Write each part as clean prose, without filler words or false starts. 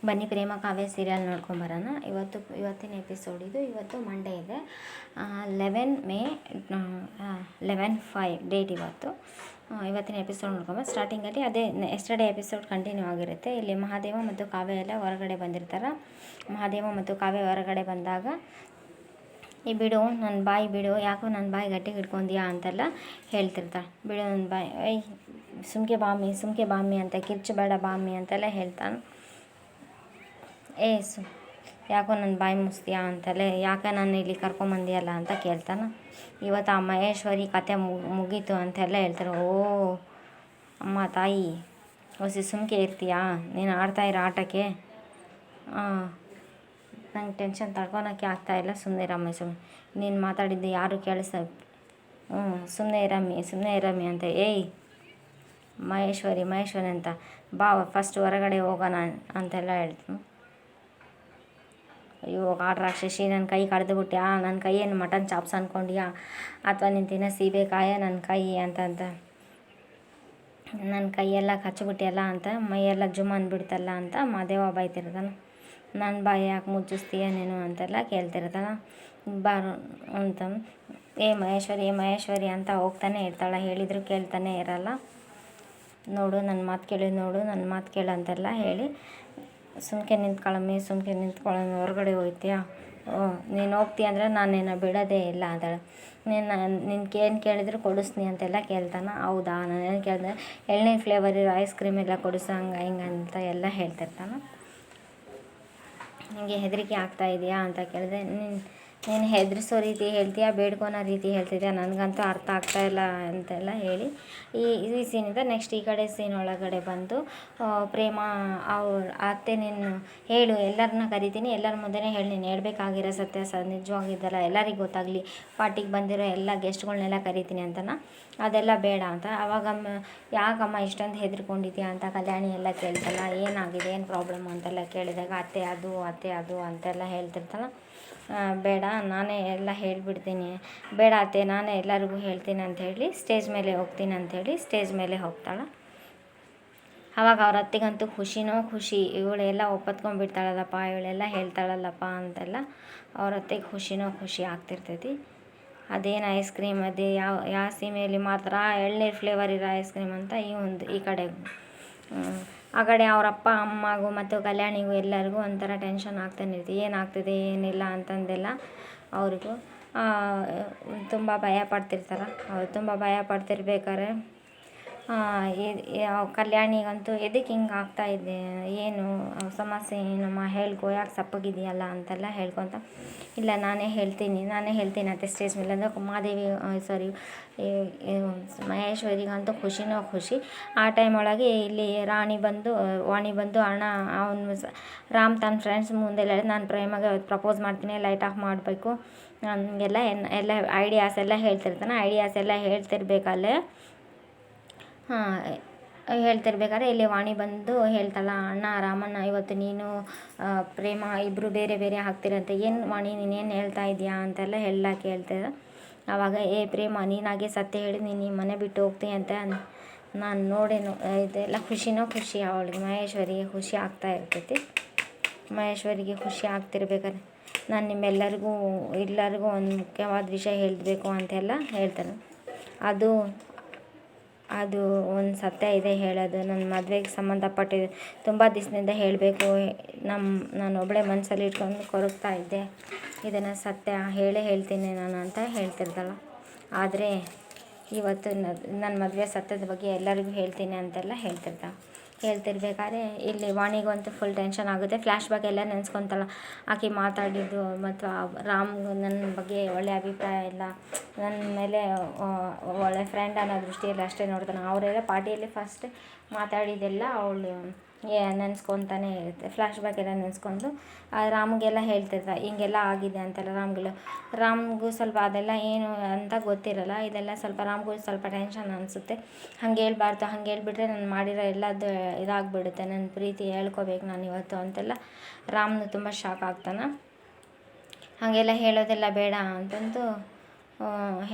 ಬನ್ನಿ ಪ್ರೇಮ ಕಾವ್ಯ ಸೀರಿಯಲ್ ನೋಡ್ಕೊಂಬರೋಣ. ಇವತ್ತಿನ ಎಪಿಸೋಡ್ ಇದು. ಇವತ್ತು ಮಂಡೇ ಇದೆ, 11 ಮೇ 11/5 ಡೇಟ್ ಇವತ್ತು. ಇವತ್ತಿನ ಎಪಿಸೋಡ್ ನೋಡ್ಕೊಂಬ ಸ್ಟಾರ್ಟಿಂಗಲ್ಲಿ ಅದೇ ಎಸ್ಟರ್ಡೇ ಎಪಿಸೋಡ್ ಕಂಟಿನ್ಯೂ ಆಗಿರುತ್ತೆ. ಇಲ್ಲಿ ಮಹಾದೇವ ಮತ್ತು ಕಾವ್ಯ ಎಲ್ಲ ಹೊರಗಡೆ ಬಂದಿರ್ತಾರೆ. ಮಹಾದೇವ ಮತ್ತು ಕಾವ್ಯ ಹೊರಗಡೆ ಬಂದಾಗ, ಈ ಬಿಡು ನನ್ನ ಬಾಯಿ ಬಿಡು, ಯಾಕೋ ನನ್ನ ಬಾಯಿ ಗಟ್ಟಿಗೆ ಹಿಡ್ಕೊಂಡ್ಯಾ ಅಂತೆಲ್ಲ ಹೇಳ್ತಿರ್ತಾಳೆ. ಬಿಡು ನನ್ನ ಬಾಯಿ, ಸುಮ್ಕೆ ಬಾಮಿ ಅಂತ, ಕಿರ್ಚಬೇಡ ಬಾಮಿ ಅಂತೆಲ್ಲ ಹೇಳ್ತಾನೆ. ಯಾಕೋ ನನ್ನ ಬಾಯಿ ಮುಸ್ತೀಯಾ ಅಂತಲೇ, ಯಾಕೆ ನಾನು ಇಲ್ಲಿ ಕರ್ಕೊಂಬಂದಿಯಲ್ಲ ಅಂತ ಕೇಳ್ತಾನೆ. ಇವತ್ತು ಆ ಮಹೇಶ್ವರಿ ಕತೆ ಮುಗೀತು ಅಂತೆಲ್ಲ ಹೇಳ್ತಾರೆ. ಓ ಅಮ್ಮ ತಾಯಿ, ಸುಮ್ಕೆ ಇರ್ತೀಯಾ ನೀನು ಆಡ್ತಾಯಿರೋ ಆಟಕ್ಕೆ? ನಂಗೆ ಟೆನ್ಷನ್ ತಡ್ಕೊಳಕ್ಕೆ ಆಗ್ತಾಯಿಲ್ಲ, ಸುಮ್ಮನೆ ರಮ್ಮಿ, ನೀನು ಮಾತಾಡಿದ್ದು ಯಾರು ಸುಮ್ಮನೆ ಇರಮ್ಮಿ ಅಂತ. ಮಹೇಶ್ವರಿ ಅಂತ, ಬಾ ಫಸ್ಟ್ ಹೊರಗಡೆ ಹೋಗೋಣ ಅಂತೆಲ್ಲ ಹೇಳ್ತೀನಿ. ಅಯ್ಯೋ ರಾಕ್ಷಸಿ, ನನ್ನ ಕೈ ಕಡ್ದುಬಿಟ್ಯಾ? ನನ್ನ ಕೈಯೇನು ಮಟನ್ ಚಾಪ್ಸ್ ಅಂದ್ಕೊಂಡ್ಯಾ, ಅಥವಾ ನೀನು ತಿನ್ನೋ ಸೀಬೆಕಾಯ ನನ್ನ ಕೈ ಅಂತಂತ, ನನ್ನ ಕೈಯೆಲ್ಲ ಕಚ್ಚಿಬಿಟ್ಟಿಯಲ್ಲ ಅಂತ, ಮೈಯೆಲ್ಲ ಜುಮ್ ಅಂದ್ಬಿಡ್ತಲ್ಲ ಅಂತ ಮಾದೇವ ಬೈತಿರ್ತಾನೆ. ನನ್ನ ಬಾಯಿ ಯಾಕೆ ಮುಚ್ಚಿಸ್ತೀಯ ನೀನು ಅಂತೆಲ್ಲ ಕೇಳ್ತಿರ್ತಾನೆ. ಬಾರು ಅಂತ ಮಹೇಶ್ವರಿ ಅಂತ ಹೋಗ್ತಾನೆ ಇರ್ತಾಳೆ. ಹೇಳಿದ್ರು ಕೇಳ್ತಾನೆ ಇರಲ್ಲ. ನೋಡು ನನ್ನ ಮಾತು ಕೇಳು ಅಂತೆಲ್ಲ ಹೇಳಿ, ಸುಮ್ಕೆ ನಿಂತ್ಕೊಳ್ಳಮ್ಮಿ, ಹೊರಗಡೆ ಹೋಗ್ತೀಯಾ? ನೀನು ಹೋಗ್ತೀಯ ಅಂದರೆ ನಾನೇನು ಬಿಡೋದೇ ಇಲ್ಲ ಅಂತಾಳೆ. ನಿನ್ಗೇನು ಕೇಳಿದ್ರು ಕೊಡಿಸ್ತೀನಿ ಅಂತೆಲ್ಲ ಕೇಳ್ತಾನೆ. ಹೌದಾ, ನಾನೇನು ಕೇಳಿದೆ, ಎಳ್ನೀರು ಫ್ಲೇವರ್ ಇರೋ ಐಸ್ ಕ್ರೀಮ್ ಎಲ್ಲ ಕೊಡಿಸು, ಹಿಂಗೆ ಅಂತ ಎಲ್ಲ ಹೇಳ್ತಿರ್ತಾನೆ. ನಿನಗೆ ಹೆದರಿಕೆ ಆಗ್ತಾಯಿದೆಯಾ ಅಂತ ಕೇಳಿದೆ. ನೀನು ಹೆದರಿಸೋ ರೀತಿ ಹೇಳ್ತೀಯಾ, ಬೇಡ್ಕೊಳೋ ರೀತಿ ಹೇಳ್ತಿದ್ಯಾ, ನನಗಂತೂ ಅರ್ಥ ಆಗ್ತಾಯಿಲ್ಲ ಅಂತೆಲ್ಲ ಹೇಳಿ, ಈ ಸೀನಿಂದ ನೆಕ್ಸ್ಟ್ ಈ ಕಡೆ ಸೀನ್ ಒಳಗಡೆ ಬಂದು, ಪ್ರೇಮ ಅವ್ರ ಅತ್ತೆ, ನೀನು ಹೇಳು, ಎಲ್ಲರನ್ನ ಕರಿತೀನಿ, ಎಲ್ಲರ ಮುಂದೆನೇ ಹೇಳಿ, ನೀನು ಹೇಳ್ಬೇಕಾಗಿರೋ ಸತ್ಯ ನಿಜವಾಗಿದ್ದಲ್ಲ ಎಲ್ಲರಿಗೂ ಗೊತ್ತಾಗಲಿ, ಪಾರ್ಟಿಗೆ ಬಂದಿರೋ ಎಲ್ಲ ಗೆಸ್ಟ್ಗಳನ್ನೆಲ್ಲ ಕರಿತೀನಿ ಅಂತನ. ಅದೆಲ್ಲ ಬೇಡ ಅಂತ. ಆವಾಗಮ್ಮ ಯಾಕಮ್ಮ ಇಷ್ಟೊಂದು ಹೆದರ್ಕೊಂಡಿದ್ಯಾ ಅಂತ ಕಲ್ಯಾಣಿ ಎಲ್ಲ ಕೇಳ್ತಲ್ಲ. ಏನಾಗಿದೆ, ಏನು ಪ್ರಾಬ್ಲಮ್ ಅಂತೆಲ್ಲ ಕೇಳಿದಾಗ, ಅತ್ತೆ ಅದು ಅಂತೆಲ್ಲ ಹೇಳ್ತಿರ್ತಾಳೆ. ಬೇಡ, ನಾನೇ ಎಲ್ಲ ಹೇಳಿಬಿಡ್ತೀನಿ, ಬೇಡ ಅತ್ತೆ ನಾನೇ ಎಲ್ಲರಿಗೂ ಹೇಳ್ತೀನಿ ಅಂತ ಹೇಳಿ ಸ್ಟೇಜ್ ಮೇಲೆ ಹೋಗ್ತೀನಿ ಅಂಥೇಳಿ ಸ್ಟೇಜ್ ಮೇಲೆ ಹೋಗ್ತಾಳೆ. ಆವಾಗ ಅವ್ರ ಅತ್ತೆಗಂತೂ ಖುಷಿ, ಇವಳೆಲ್ಲ ಒಪ್ಪತ್ಕೊಂಡ್ಬಿಡ್ತಾಳಲ್ಲಪ್ಪ, ಇವಳೆಲ್ಲ ಹೇಳ್ತಾಳಲ್ಲಪ್ಪ ಅಂತೆಲ್ಲ ಅವ್ರ ಅತ್ತೆಗೆ ಖುಷಿ ಆಗ್ತಿರ್ತೈತಿ. ಅದೇನು ಐಸ್ ಕ್ರೀಮ್, ಅದೇ ಯಾವ ಸೀಮೆಯಲ್ಲಿ ಮಾತ್ರ ಎಳ್ನೀರು ಫ್ಲೇವರ್ ಇರೋ ಐಸ್ ಕ್ರೀಮ್ ಅಂತ ಈ ಕಡೆ ಆ ಕಡೆ ಅವರಪ್ಪ ಅಮ್ಮಗೂ ಮತ್ತು ಕಲ್ಯಾಣಿಗೂ ಎಲ್ಲರಿಗೂ ಒಂಥರ ಟೆನ್ಷನ್ ಆಗ್ತಾನೆ ಇರ್ತೀವಿ, ಏನಾಗ್ತದೆ ಏನಿಲ್ಲ ಅಂತಂದೆಲ್ಲ ಅವ್ರಿಗೂ ತುಂಬ ಭಯ ಪಡ್ತಿರ್ತಾರೆ. ಅವ್ರು ತುಂಬ ಭಯ ಪಡ್ತಿರ್ಬೇಕಾದ್ರೆ ಕಲ್ಯಾಣಿಗಂತೂ ಎದಕ್ಕೆ ಹಿಂಗೆ ಆಗ್ತಾಯಿದೆ, ಏನು ಸಮಸ್ಯೆ ಏನಮ್ಮ ಹೇಳ್ಕೊ, ಯಾಕೆ ಸಪ್ಪಗಿದೆಯಲ್ಲ ಅಂತೆಲ್ಲ ಹೇಳ್ಕೊತ, ಇಲ್ಲ ನಾನೇ ಹೇಳ್ತೀನಿ ಅಂತ ಸ್ಟೇಜ್ ಮೇಲೆ ಅಂದರೆ ಮಾದೇವಿ ಮಹೇಶ್ವರಿಗಂತೂ ಖುಷಿ. ಆ ಟೈಮ್ ಒಳಗೆ ಇಲ್ಲಿ ವಾಣಿ ಬಂದು ಅಣ್ಣ ಅವನು ರಾಮ್ ತನ್ನ ಫ್ರೆಂಡ್ಸ್ ಮುಂದೆ ಹೇಳಿ, ನಾನು ಪ್ರೇಮಗೆ ಪ್ರಪೋಸ್ ಮಾಡ್ತೀನಿ, ಲೈಟ್ ಆಫ್ ಮಾಡಬೇಕು ಎಲ್ಲ ಐಡಿಯಾಸ್ ಎಲ್ಲ ಹೇಳ್ತಿರ್ತಾನೆ. ಐಡಿಯಾಸ್ ಎಲ್ಲ ಹೇಳ್ತಿರ್ಬೇಕಾದ್ರೆ ಇಲ್ಲಿ ವಾಣಿ ಬಂದು ಹೇಳ್ತಾಳ, ಅಣ್ಣ ರಾಮಣ್ಣ ಇವತ್ತು ನೀನು ಪ್ರೇಮ ಇಬ್ಬರು ಬೇರೆ ಆಗ್ತಿರಂತೆ, ಏನು ವಾಣಿ ನೀನೇನು ಹೇಳ್ತಾ ಇದೆಯಾ ಅಂತೆಲ್ಲ ಎಲ್ಲ ಕೇಳ್ತಿದ್ದ. ಆವಾಗ ಪ್ರೇಮ ನೀನಾಗೆ ಸತ್ಯ ಹೇಳಿ ನೀನು ಈ ಮನೆ ಬಿಟ್ಟು ಹೋಗ್ತೀನಿ ಅಂತ ನಾನು ನೋಡೇನು, ಇದೆಲ್ಲ ಖುಷಿ ಅವಳಿಗೆ ಮಹೇಶ್ವರಿಗೆ ಖುಷಿ ಆಗ್ತಾ ಇರ್ತೈತಿ. ಮಹೇಶ್ವರಿಗೆ ಖುಷಿ ಆಗ್ತಿರ್ಬೇಕಾದ್ರೆ, ನಾನು ನಿಮ್ಮೆಲ್ಲರಿಗೂ ಒಂದು ಮುಖ್ಯವಾದ ವಿಷಯ ಹೇಳಬೇಕು ಅಂತೆಲ್ಲ ಹೇಳ್ತಾನೆ. ಅದು ಒಂದು ಸತ್ಯ ಇದೆ ಹೇಳೋದು, ನನ್ನ ಮದುವೆಗೆ ಸಂಬಂಧಪಟ್ಟಿದೆ, ತುಂಬ ದಿವಸದಿಂದ ಹೇಳಬೇಕು, ನಾನು ಒಬ್ಬಳೇ ಮನಸ್ಸಲ್ಲಿ ಇಟ್ಕೊಂಡು ಕೊರಗ್ತಾ ಇದ್ದೆ, ಇದನ್ನು ಸತ್ಯ ಹೇಳ್ತೀನಿ ನಾನು ಅಂತ ಹೇಳ್ತಿರ್ತಾಳೆ. ಆದರೆ ಇವತ್ತು ನನ್ನ ಮದುವೆ ಸತ್ಯದ ಬಗ್ಗೆ ಎಲ್ಲರಿಗೂ ಹೇಳ್ತೀನಿ ಅಂತೆಲ್ಲ ಹೇಳ್ತಿರ್ಬೇಕಾದ್ರೆ ಇಲ್ಲಿ ವಾಣಿಗಂತೂ ಫುಲ್ ಟೆನ್ಷನ್ ಆಗುತ್ತೆ. ಫ್ಲ್ಯಾಶ್ ಬ್ಯಾಕ್ ಎಲ್ಲ ನೆನೆಸ್ಕೊತಾಳೆ. ಆಕೆ ಮಾತಾಡಿದ್ದು ಮತ್ತು ರಾಮ್ಗೂ ನನ್ನ ಬಗ್ಗೆ ಒಳ್ಳೆಯ ಅಭಿಪ್ರಾಯ ಇಲ್ಲ, ನನ್ನ ಮೇಲೆ ಒಳ್ಳೆ ಫ್ರೆಂಡ್ ಅನ್ನೋ ದೃಷ್ಟಿಯಲ್ಲಿ ಅಷ್ಟೇ ನೋಡ್ತಾನೆ. ಅವರೆಲ್ಲ ಪಾರ್ಟಿಯಲ್ಲಿ ಫಸ್ಟ್ ಮಾತಾಡಿದ್ದೆಲ್ಲ ಅವಳು ನೆನೆಸ್ಕೊತಾನೆ ಇರುತ್ತೆ. ಫ್ಲ್ಯಾಶ್ ಬ್ಯಾಕ್ ಎಲ್ಲ ನೆನೆಸ್ಕೊಂಡು ರಾಮ್ಗೆಲ್ಲ ಹೇಳ್ತಿರ್ತಾರೆ, ಹಿಂಗೆಲ್ಲ ಆಗಿದೆ ಅಂತೆಲ್ಲ. ರಾಮ್ಗೂ ಸ್ವಲ್ಪ ಅದೆಲ್ಲ ಏನು ಅಂತ ಗೊತ್ತಿರಲ್ಲ. ಇದೆಲ್ಲ ಸ್ವಲ್ಪ ರಾಮ್ಗೂ ಸ್ವಲ್ಪ ಟೆನ್ಷನ್ ಅನಿಸುತ್ತೆ. ಹಂಗೆ ಹೇಳ್ಬಿಟ್ರೆ ನಾನು ಮಾಡಿರೋ ಎಲ್ಲದು ಇದಾಗ್ಬಿಡುತ್ತೆ, ನನ್ನ ಪ್ರೀತಿ ಹೇಳ್ಕೊಬೇಕು ನಾನು ಇವತ್ತು ಅಂತೆಲ್ಲ ರಾಮ್ನು ತುಂಬ ಶಾಕ್ ಆಗ್ತಾನೆ. ಹಾಗೆಲ್ಲ ಹೇಳೋದೆಲ್ಲ ಬೇಡ ಅಂತಂದು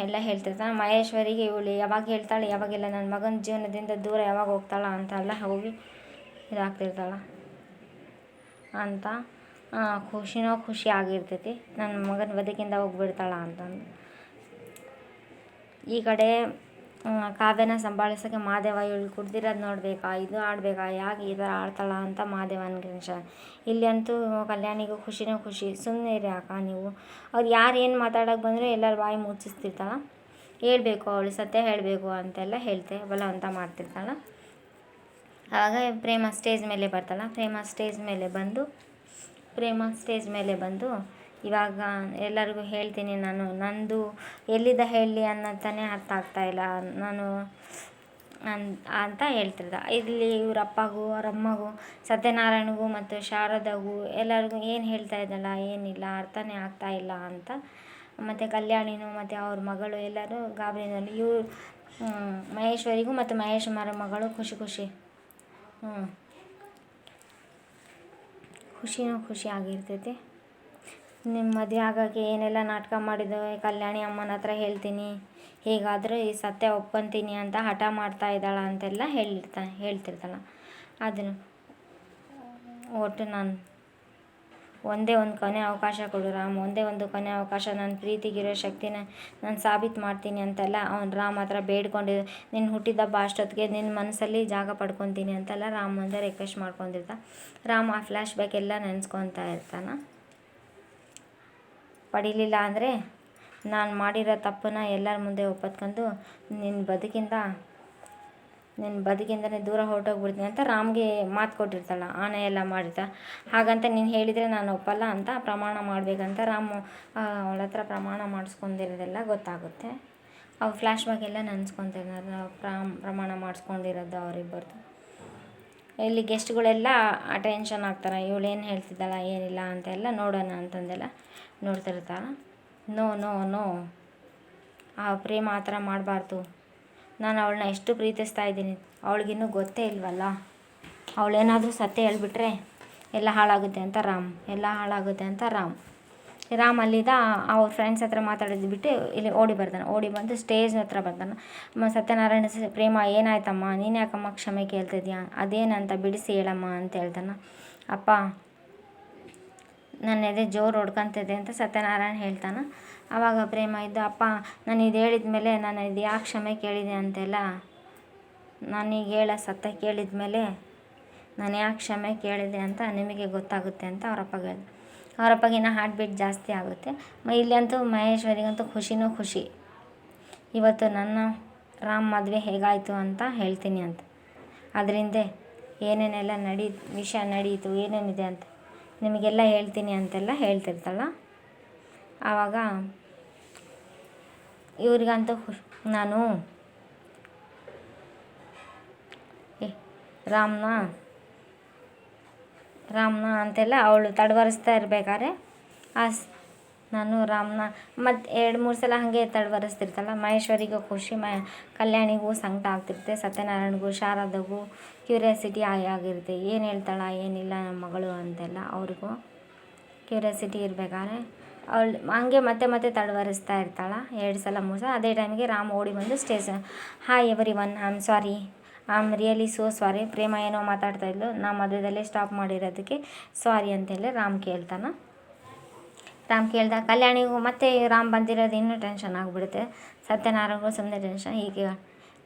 ಎಲ್ಲ ಹೇಳ್ತಿರ್ತಾನೆ. ಮಹೇಶ್ವರಿಗೆ ಇವಳು ಯಾವಾಗ ಹೇಳ್ತಾಳೆ, ಯಾವಾಗೆಲ್ಲ ನನ್ನ ಮಗನ ಜೀವನದಿಂದ ದೂರ ಯಾವಾಗ ಹೋಗ್ತಾಳ ಅಂತೆಲ್ಲ ಹೋಗಿ ಇದಾಗ್ತಿರ್ತಾಳೆ. ಅಂತ ಖುಷಿ ಆಗಿರ್ತೈತಿ, ನನ್ನ ಮಗನ ಬದುಕಿಂದ ಹೋಗ್ಬಿಡ್ತಾಳ ಅಂತಂದು. ಈ ಕಡೆ ಕಾವ್ಯನ ಸಂಭಾಳಿಸೋಕ್ಕೆ ಮಹಾದೇವ ಇವಳು ಕುಡ್ದಿರೋದು ನೋಡಬೇಕಾ, ಇದು ಆಡಬೇಕಾ, ಯಾಕೆ ಈ ಥರ ಆಡ್ತಾಳ ಅಂತ ಮಹಾದೇವನಿಗೆ ಟೆನ್ಷನ್. ಇಲ್ಲಿ ಅಂತೂ ಕಲ್ಯಾಣಿಗೂ ಖುಷಿ. ಸುಮ್ಮನೆ ಇರಿ ಅಕ್ಕ ನೀವು, ಅವ್ರು ಯಾರು ಏನು ಮಾತಾಡೋಕೆ ಬಂದರೆ ಎಲ್ಲರ ಬಾಯಿ ಮುಚ್ಚಿಸ್ತಿರ್ತಾಳೆ. ಹೇಳ್ಬೇಕು, ಅವಳು ಸತ್ಯ ಹೇಳಬೇಕು ಅಂತೆಲ್ಲ ಬಲವಂತ ಮಾಡ್ತಿರ್ತಾಳೆ. ಆವಾಗ ಪ್ರೇಮ ಸ್ಟೇಜ್ ಮೇಲೆ ಬಂದು ಇವಾಗ ಎಲ್ಲರಿಗೂ ಹೇಳ್ತೀನಿ, ನಂದು ಎಲ್ಲಿದ್ದ ಹೇಳಲಿ ಅನ್ನೋತಾನೆ ಅರ್ಥ ಆಗ್ತಾಯಿಲ್ಲ ನಾನು ಅಂತ ಹೇಳ್ತಿರ್ದ. ಇಲ್ಲಿ ಇವ್ರ ಅಪ್ಪಗೂ ಅವ್ರ ಅಮ್ಮಗೂ ಸತ್ಯನಾರಾಯಣಗೂ ಮತ್ತು ಶಾರದಾಗೂ ಎಲ್ಲರಿಗೂ ಏನು ಹೇಳ್ತಾ ಇದ್ದಲ್ಲ, ಏನಿಲ್ಲ ಅರ್ಥನೇ ಆಗ್ತಾಯಿಲ್ಲ ಅಂತ. ಮತ್ತು ಕಲ್ಯಾಣಿನೂ ಮತ್ತು ಅವ್ರ ಮಗಳು ಎಲ್ಲರೂ ಗಾಬರಿನಲ್ಲಿ. ಇವ್ರು ಮಹೇಶ್ವರಿಗೂ ಮತ್ತು ಮಹೇಶ್ ಮಗಳು ಖುಷಿ ಆಗಿರ್ತೈತಿ. ನಿಮ್ಮ ಮದುವೆ ಆಗೋಕ್ಕೆ ಏನೆಲ್ಲ ನಾಟಕ ಮಾಡಿದ್ದು ಕಲ್ಯಾಣಿ ಅಮ್ಮನ ಹತ್ರ ಹೇಳ್ತೀನಿ, ಹೇಗಾದರೂ ಈ ಸತ್ಯ ಒಪ್ಕೊತೀನಿ ಅಂತ ಹಠ ಮಾಡ್ತಾ ಇದ್ದಾಳ ಅಂತೆಲ್ಲ ಹೇಳ್ತಿರ್ತಾಳೆ. ಅದನ್ನು ಒಟ್ಟು ನಾನು ಒಂದೇ ಒಂದು ಕೊನೆ ಅವಕಾಶ ಕೊಡು ರಾಮ್, ಒಂದೇ ಒಂದು ಕೊನೆ ಅವಕಾಶ, ನನ್ನ ಪ್ರೀತಿಗಿರೋ ಶಕ್ತಿನ ನಾನು ಸಾಬೀತು ಮಾಡ್ತೀನಿ ಅಂತೆಲ್ಲ ಅವ್ನು ರಾಮ್ ಹತ್ರ ಬೇಡ್ಕೊಂಡಿದ್ದ. ನಿನ್ನ ಹುಟ್ಟಿದಬ್ಬ ಅಷ್ಟೊತ್ತಿಗೆ ನಿನ್ನ ಮನಸ್ಸಲ್ಲಿ ಜಾಗ ಪಡ್ಕೊತೀನಿ ಅಂತೆಲ್ಲ ರಾಮ್ ಮುಂದೆ ರಿಕ್ವೆಸ್ಟ್ ಮಾಡ್ಕೊಂಡಿರ್ತ. ರಾಮ್ ಆ ಫ್ಲ್ಯಾಶ್ ಬ್ಯಾಕ್ ಎಲ್ಲ ನೆನೆಸ್ಕೊತಾ ಇರ್ತಾನೆ. ಪಡೀಲಿಲ್ಲ ಅಂದರೆ ನಾನು ಮಾಡಿರೋ ತಪ್ಪನ್ನ ಎಲ್ಲರ ಮುಂದೆ ಒಪ್ಪತ್ಕೊಂಡು ನಿನ್ನ ಬದುಕಿಂದನೇ ದೂರ ಹೊರಟೋಗ್ಬಿಡ್ತೀನಿ ಅಂತ ರಾಮ್ಗೆ ಮಾತು ಕೊಟ್ಟಿರ್ತಾಳೆ. ಆನೆ ಎಲ್ಲ ಮಾಡಿರ್ತಾಳೆ. ಹಾಗಂತ ನೀನು ಹೇಳಿದರೆ ನಾನು ಒಪ್ಪಲ್ಲ ಅಂತ ಪ್ರಮಾಣ ಮಾಡಬೇಕಂತ ರಾಮು ಅವಳ ಹತ್ರ ಪ್ರಮಾಣ ಮಾಡಿಸ್ಕೊಂಡಿರೋದೆಲ್ಲ ಗೊತ್ತಾಗುತ್ತೆ. ಅವ್ರು ಫ್ಲ್ಯಾಶ್ ಬ್ಯಾಕ್ ಎಲ್ಲ ನೆನೆಸ್ಕೊತಿರ್ತಾರೆ, ಪ್ರಮಾಣ ಮಾಡಿಸ್ಕೊಂಡಿರೋದು ಅವರಿಬ್ಬರದು. ಇಲ್ಲಿ ಗೆಸ್ಟ್ಗಳೆಲ್ಲ ಅಟೆನ್ಷನ್ ಆಗ್ತಾರೆ, ಇವಳೇನು ಹೇಳ್ತಿದ್ದಾಳ ಏನಿಲ್ಲ ಅಂತೆಲ್ಲ ನೋಡೋಣ ಅಂತಂದೆಲ್ಲ ನೋಡ್ತಿರ್ತಾಳೆ. ನೋ ಆ ಪ್ರೇಮ ಆ ಥರ ಮಾಡಬಾರ್ದು, ನಾನು ಅವಳನ್ನ ಎಷ್ಟು ಪ್ರೀತಿಸ್ತಾ ಇದ್ದೀನಿ, ಅವಳಿಗಿನ್ನೂ ಗೊತ್ತೇ ಇಲ್ವಲ್ಲ, ಅವಳೇನಾದರೂ ಸತ್ಯ ಹೇಳ್ಬಿಟ್ರೆ ಎಲ್ಲ ಹಾಳಾಗುತ್ತೆ ಅಂತ ರಾಮ್ ಅಲ್ಲಿದ್ದ ಅವ್ರ ಫ್ರೆಂಡ್ಸ್ ಹತ್ರ ಮಾತಾಡೋದು ಬಿಟ್ಟು ಇಲ್ಲಿ ಓಡಿ ಬಂದು ಸ್ಟೇಜ್ ಹತ್ರ ಬರ್ತಾನೆ. ಸತ್ಯನಾರಾಯಣ ಪ್ರೇಮ ಏನಾಯ್ತಮ್ಮ, ನೀನು ಯಾಕಮ್ಮ ಕ್ಷಮೆ ಕೇಳ್ತಿದ್ಯಾ, ಅದೇನಂತ ಬಿಡಿಸಿ ಹೇಳಮ್ಮ ಅಂತ ಹೇಳ್ತಾನೆ. ಅಪ್ಪ ನನ್ನ ಎದೆ ಜೋರು ಹೊಡ್ಕೊತಿದೆ ಅಂತ ಸತ್ಯನಾರಾಯಣ ಹೇಳ್ತಾನೆ. ಆವಾಗ ಪ್ರೇಮ ಇದ್ದು, ಅಪ್ಪ ನಾನು ಇದು ಹೇಳಿದ ಮೇಲೆ ನಾನು ಇದು ಯಾಕೆ ಕ್ಷಮೆ ಕೇಳಿದೆ ಅಂತೆಲ್ಲ ನಾನೀಗ ಹೇಳೋ ಸತ್ಯ ಕೇಳಿದ ಮೇಲೆ ನಾನು ಯಾಕೆ ಕ್ಷಮೆ ಕೇಳಿದೆ ಅಂತ ನಿಮಗೆ ಗೊತ್ತಾಗುತ್ತೆ ಅಂತ ಅವರಪ್ಪಗಿನ್ನ ಹಾರ್ಟ್ ಬೀಟ್ ಜಾಸ್ತಿ ಆಗುತ್ತೆ. ಇಲ್ಲಂತೂ ಮಹೇಶ್ವರಿಗಂತೂ ಖುಷಿ. ಇವತ್ತು ನನ್ನ ರಾಮ್ ಮದುವೆ ಹೇಗಾಯಿತು ಅಂತ ಹೇಳ್ತೀನಿ ಅಂತ, ಅದರಿಂದ ಏನೇನೆಲ್ಲ ವಿಷಯ ನಡೀತು, ಏನೇನಿದೆ ಅಂತ ನಿಮಗೆಲ್ಲ ಹೇಳ್ತೀನಿ ಅಂತೆಲ್ಲ ಹೇಳ್ತಿರ್ತಾಳೆ. ಆವಾಗ ಇವ್ರಿಗಂತೂ ನಾನು ರಾಮ್ನ ಅಂತೆಲ್ಲ ಅವಳು ತಡವರಿಸ್ತಾ ಇರಬೇಕಾದ್ರೆ ನಾನು ರಾಮ್ನ ಮತ್ತು 2-3 ಸಲ ಹಾಗೆ ತಡವರಿಸ್ತಿರ್ತಾಳೆ. ಮಹೇಶ್ವರಿಗೂ ಖುಷಿ, ಕಲ್ಯಾಣಿಗೂ ಸಂಕಟ ಆಗ್ತಿರುತ್ತೆ, ಸತ್ಯನಾರಾಯಣಗೂ ಶಾರದಾಗೂ ಕ್ಯೂರಿಯಾಸಿಟಿ ಆಗಿರುತ್ತೆ, ಏನು ಹೇಳ್ತಾಳ ಏನಿಲ್ಲ ನಮ್ಮ ಮಗಳು ಅಂತೆಲ್ಲ ಅವ್ರಿಗೂ ಕ್ಯೂರಿಯಾಸಿಟಿ ಇರಬೇಕಾದ್ರೆ ಅವಳು ಹಂಗೆ ಮತ್ತೆ ತಡವರಿಸ್ತಾ ಇರ್ತಾಳೆ 2 ಸಲ 3 ಸಲ. ಅದೇ ಟೈಮಿಗೆ ರಾಮ್ ಓಡಿ ಬಂದು stage, hi everyone, I am really so sorry, Prema ಏನೋ ಮಾತಾಡ್ತಾ ಇದ್ಲು, ನಾ ಮಧ್ಯದಲ್ಲೇ ಸ್ಟಾಪ್ ಮಾಡಿರೋದಕ್ಕೆ ಸಾರಿ ಅಂತೆಲ್ಲ ರಾಮ್ ಕೇಳ್ದಾಗ ಕಲ್ಯಾಣಿಗೂ ಮತ್ತೆ ರಾಮ್ ಬಂದಿರೋದು ಇನ್ನೂ ಟೆನ್ಷನ್ ಆಗಿಬಿಡುತ್ತೆ. ಸತ್ಯನಾರಾಯಣಗೂ ಸುಮ್ಮನೆ ಟೆನ್ಷನ್. ಹೀಗೆ